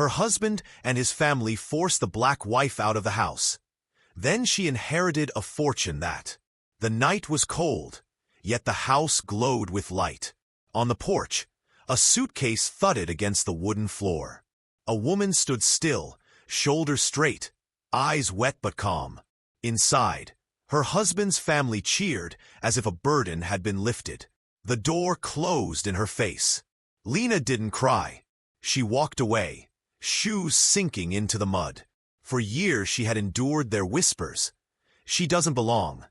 Her husband and his family forced the black wife out of the house. Then she inherited a fortune that. The night was cold, yet the house glowed with light. On the porch, a suitcase thudded against the wooden floor. A woman stood still, shoulders straight, eyes wet but calm. Inside, her husband's family cheered as if a burden had been lifted. The door closed in her face. Lena didn't cry. She walked away, shoes sinking into the mud. For years she had endured their whispers. She doesn't belong.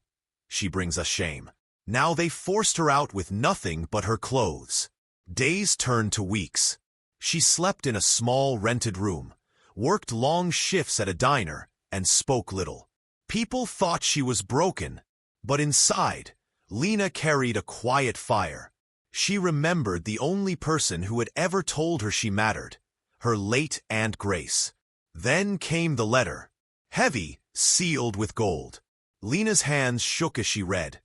She brings us shame. Now they forced her out with nothing but her clothes. Days turned to weeks. She slept in a small rented room, worked long shifts at a diner, and spoke little. People thought she was broken, but inside, Lena carried a quiet fire. She remembered the only person who had ever told her she mattered, her late Aunt Grace. Then came the letter, heavy, sealed with gold. Lena's hands shook as she read.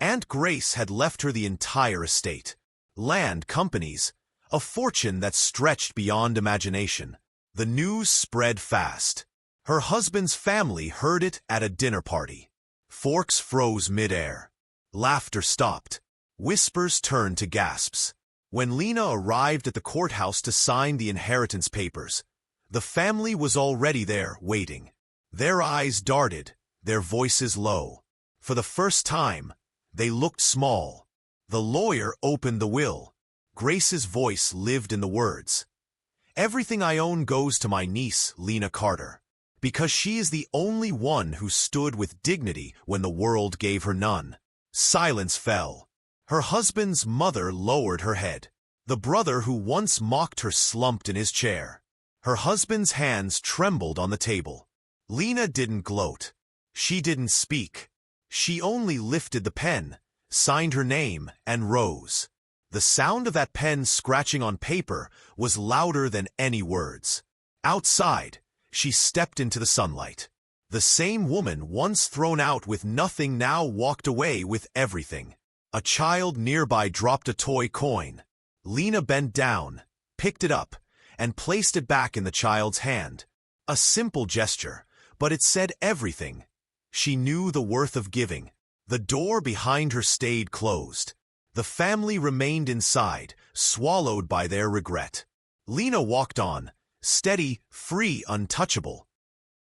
Aunt Grace had left her the entire estate, land, companies, a fortune that stretched beyond imagination. The news spread fast. Her husband's family heard it at a dinner party. Forks froze mid-air. Laughter stopped. Whispers turned to gasps. When Lena arrived at the courthouse to sign the inheritance papers, the family was already there, waiting. Their eyes darted, their voices low. For the first time, they looked small. The lawyer opened the will. Grace's voice lived in the words. "Everything I own goes to my niece, Lena Carter, because she is the only one who stood with dignity when the world gave her none." Silence fell. Her husband's mother lowered her head. The brother who once mocked her slumped in his chair. Her husband's hands trembled on the table. Lena didn't gloat. She didn't speak. She only lifted the pen, signed her name, and rose. The sound of that pen scratching on paper was louder than any words. Outside, she stepped into the sunlight. The same woman once thrown out with nothing now walked away with everything. A child nearby dropped a toy coin. Lena bent down, picked it up, and placed it back in the child's hand. A simple gesture, but it said everything. She knew the worth of giving. The door behind her stayed closed. The family remained inside, swallowed by their regret. Lena walked on, steady, free, untouchable.